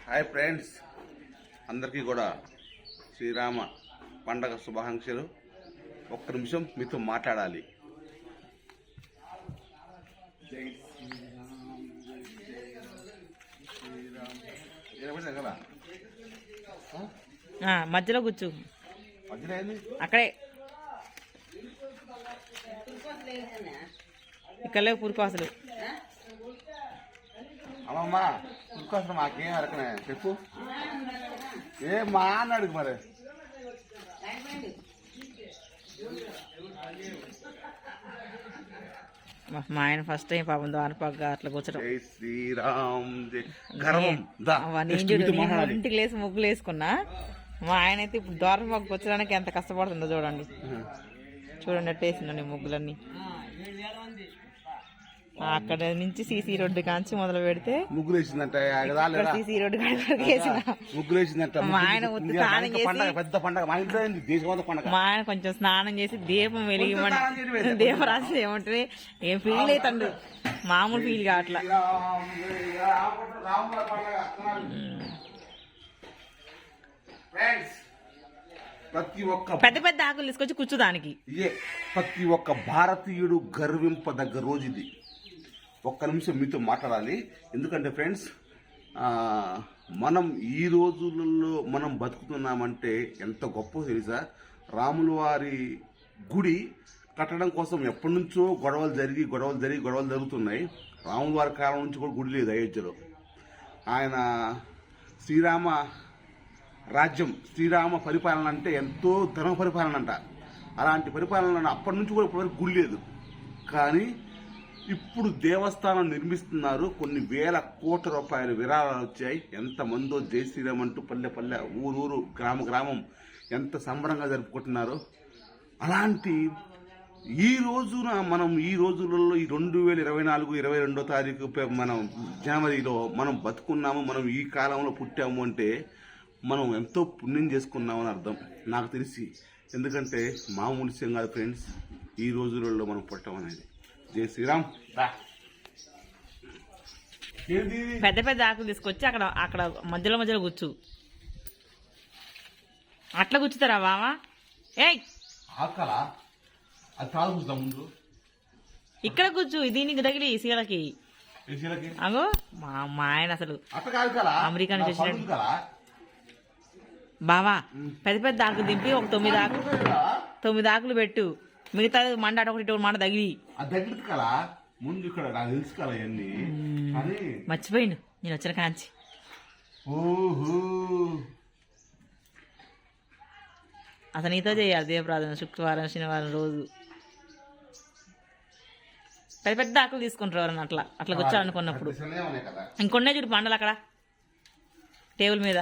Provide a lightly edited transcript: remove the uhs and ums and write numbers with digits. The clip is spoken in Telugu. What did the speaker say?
హాయ్ ఫ్రెండ్స్, అందరికీ కూడా శ్రీరామ పండగ శుభాకాంక్షలు. ఒక్క నిమిషం మీతో మాట్లాడాలి. మధ్యలో కూర్చో. అక్కడే ఇక్కడ పురుకోసలు అమ్మమ్మా పురుకోసలు మాకేం అరకనే చెప్పు. ఏ మా అన్నాడు మరి. మా ఆయన ఫస్ట్ టైం పాపం దానిపక్క అట్లా కూర్చోడం. శ్రీరామ్ ఇంటికి లేసి ముగ్గులు వేసుకున్నా. మా ఆయన అయితే ఇప్పుడు దూరం పక్క కూర్చోడానికి ఎంత కష్టపడుతుందో చూడండి. చూడండి ఎట్టేసిందండి ముగ్గులన్నీ. అక్కడ నుంచి సీసీ రోడ్డు కాంచి మొదలు పెడితే ముగ్గులు వేసిందంట. సీసీ రోడ్డు ముగ్గులు వేసిందంట. మా ఆయన స్నానం చేసి పెద్ద పండగ మా ఇంట్లో. మా ఆయన కొంచెం స్నానం చేసి దీపం వెలిగిమంటే దీపరాశి ఏమంటే ఏం ఫీల్ అవుతాడు. మామూలు ఫీల్ కావట్లా. పెద్ద పెద్ద ఆకులు తీసుకొచ్చి కూర్చోదానికి ప్రతి ఒక్క భారతీయుడు గర్వింపదగ్గ రోజు ఇది. ఒక్క నిమిషం మీతో మాట్లాడాలి. ఎందుకంటే ఫ్రెండ్స్, మనం ఈ రోజులలో మనం బతుకుతున్నామంటే ఎంత గొప్ప తెలుసా. రాముల వారి గుడి కట్టడం కోసం ఎప్పటి నుంచో గొడవలు జరుగుతున్నాయి. రాముల వారి కాలం నుంచి కూడా గుడి లేదు అయోధ్యలో. ఆయన శ్రీరామ రాజ్యం, శ్రీరామ పరిపాలన అంటే ఎంతో ధర్మ పరిపాలన అంట. అలాంటి పరిపాలన అప్పటి నుంచి కూడా ఇప్పటివరకు గుడి లేదు. కానీ ఇప్పుడు దేవస్థానం నిర్మిస్తున్నారు. కొన్ని వేల కోట్ల రూపాయల విరాళాలు వచ్చాయి. ఎంతమందో జై శ్రీరామ్ అంటూ పల్లె పల్లె, ఊరూరు, గ్రామం ఎంత సంబరంగా జరుపుకుంటున్నారో. అలాంటి ఈ రోజున మనం ఈ రోజులలో ఈ 2024 22వ తారీఖు మనం జనవరిలో మనం బతుకున్నాము. మనం ఈ కాలంలో పుట్టాము అంటే మనం ఎంతో పుణ్యం చేసుకున్నామని అర్థం నాకు తెలిసి. ఎందుకంటే మామూలు విషయం కాదు ఫ్రెండ్స్ ఈ రోజులలో మనం పుట్టడం అనేది. జై శ్రీరామ్. పెద్ద పెద్ద ఆకులు తీసుకొచ్చి అక్కడ అక్కడ మధ్యలో కూర్చు. అట్లా కూర్చుతారా బావా? ఆకలా అది కాదు కూర్చుందా ముందు. ఇక్కడ కూర్చు. దీనికి తగిలి సీలకి. అగో మా ఆయన అసలు అమెరికా నుంచి వచ్చినట్టు. బావా పెద్ద పెద్ద ఆకులు దింపి ఒక 9 ఆకులు పెట్టు. మిగతా మండ ఒకటి మండ తగిలి ముందు ఇక్కడ నాకు తెలుసు కదా ఇవన్నీ. మర్చిపోయిండు నేను వచ్చిన కాంచి. అసలు నీతో చేయాలి దీపరాధన శుక్రవారం శనివారం రోజు. పెద్ద పెద్ద ఆకులు తీసుకుంటారు ఎవరన్నా అట్లా కూర్చోాలనుకున్నప్పుడు. ఇంకొన్నే చూడు పండలు అక్కడ టేబుల్ మీద.